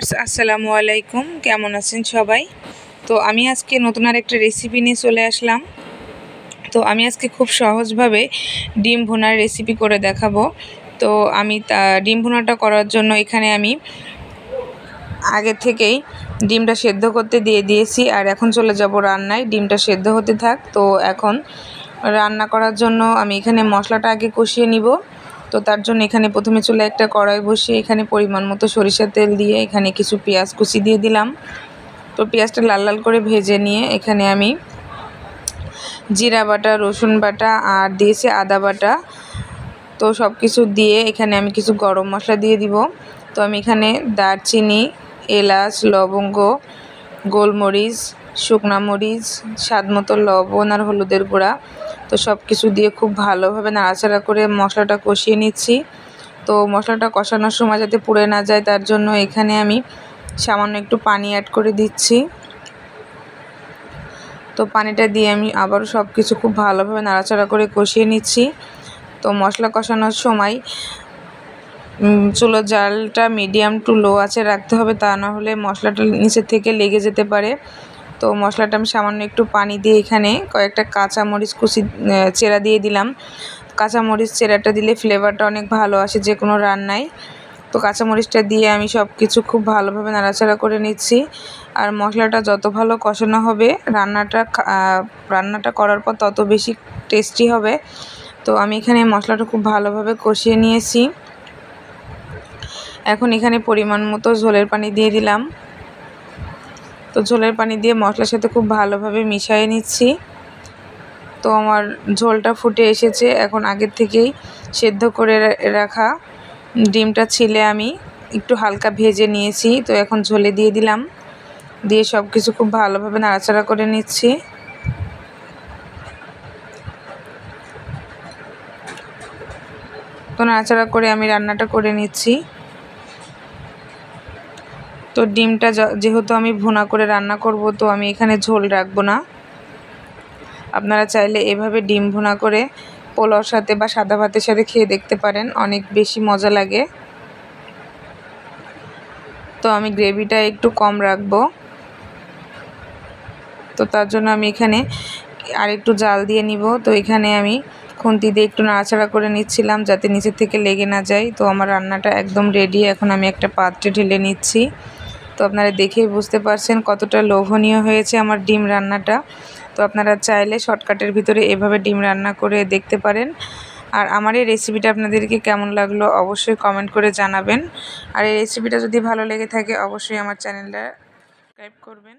আসসালামু আলাইকুম, কেমন আছেন সবাই? তো আমি আজকে নতুন আরেকটা রেসিপি নিয়ে চলে আসলাম। তো আমি আজকে খুব সহজভাবে ডিম ভুনার রেসিপি করে দেখাবো। তো আমি ডিম ভুনাটা করার জন্য এখানে আমি আগে থেকেই ডিমটা সেদ্ধ করতে দিয়ে দিয়েছি, আর এখন চলে যাব রান্নায়। ডিমটা সেদ্ধ হতে থাক। তো এখন রান্না করার জন্য আমি এখানে মশলাটা আগে কষিয়ে নিব। তো তার জন্য এখানে প্রথমে চুলায় একটা কড়াই বসিয়ে এখানে পরিমাণ মতো সরিষার তেল দিয়ে এখানে কিছু পেঁয়াজ কুচি দিয়ে দিলাম। তো পেঁয়াজটা লাল লাল করে ভেজে নিয়ে এখানে আমি জিরা বাটা, রসুন বাটা আর দিয়েছি আদা বাটা। তো সব কিছু দিয়ে এখানে আমি কিছু গরম মশলা দিয়ে দিব। তো আমি এখানে দারচিনি, এলাচ, লবঙ্গ, গোলমরিচ, শুকনা মরিচ, স্বাদ মতো লবণ আর হলুদের গুঁড়া, তো সব কিছু দিয়ে খুব ভালোভাবে নাড়াচাড়া করে মশলাটা কষিয়ে নিচ্ছি। তো মশলাটা কষানোর সময় যাতে পুড়ে না যায় তার জন্য এখানে আমি সামান্য একটু পানি অ্যাড করে দিচ্ছি। তো পানিটা দিয়ে আমি আবারও সব কিছু খুব ভালোভাবে নাড়াচাড়া করে কষিয়ে নিচ্ছি। তো মশলা কষানোর সময় চুলোর জালটা মিডিয়াম টু লো আছে রাখতে হবে, তা না হলে মশলাটা নিচের থেকে লেগে যেতে পারে। তো মশলাটা আমি সামান্য একটু পানি দিয়ে এখানে কয়েকটা কাঁচামরিচ কুচি চেরা দিয়ে দিলাম। কাঁচামরিচ চেরাটা দিলে ফ্লেভারটা অনেক ভালো আসে যে কোনো রান্নায়। তো কাঁচামরিচটা দিয়ে আমি সব কিছু খুব ভালোভাবে নাড়াচাড়া করে নিচ্ছি। আর মশলাটা যত ভালো কষানো হবে রান্নাটা করার পর তত বেশি টেস্টি হবে। তো আমি এখানে মশলাটা খুব ভালোভাবে কষিয়ে নিয়েছি। এখন এখানে পরিমাণ মতো ঝোলের পানি দিয়ে দিলাম। তো ঝোলের পানি দিয়ে মশলার সাথে খুব ভালোভাবে মিশিয়ে নিচ্ছি। তো আমার ঝোলটা ফুটে এসেছে। এখন আগের থেকেই সেদ্ধ করে রাখা ডিমটা ছিলে আমি একটু হালকা ভেজে নিয়েছি। তো এখন ঝোলে দিয়ে দিলাম, দিয়ে সব কিছু খুব ভালোভাবে নাড়াচাড়া করে নিচ্ছি। তো নাড়াচাড়া করে আমি রান্নাটা করে নিচ্ছি। তো ডিমটা যেহেতু আমি ভুনা করে রান্না করব, তো আমি এখানে ঝোল রাখবো না। আপনারা চাইলে এভাবে ডিম ভুনা করে পোলাওর সাথে বা সাদা ভাতের সাথে খেয়ে দেখতে পারেন, অনেক বেশি মজা লাগে। তো আমি গ্রেভিটা একটু কম রাখবো। তো তার জন্য আমি এখানে আর একটু জাল দিয়ে নিব। তো এখানে আমি খুন্তি দিয়ে একটু নাড়াচাড়া করে নিচ্ছিলাম যাতে নিচের থেকে লেগে না যায়। তো আমার রান্নাটা একদম রেডি। এখন আমি একটা পাত্রে ঢেলে নিচ্ছি। তো আপনারা দেখেই বুঝতে পারছেন কতটা লোভনীয় হয়েছে আমার ডিম রান্নাটা। তো আপনারা চাইলে শর্টকাটের ভিতরে এভাবে ডিম রান্না করে দেখতে পারেন। আর আমার এই রেসিপিটা আপনাদেরকে কেমন লাগলো অবশ্যই কমেন্ট করে জানাবেন। আর এই রেসিপিটা যদি ভালো লেগে থাকে অবশ্যই আমার চ্যানেলটা সাবস্ক্রাইব করবেন।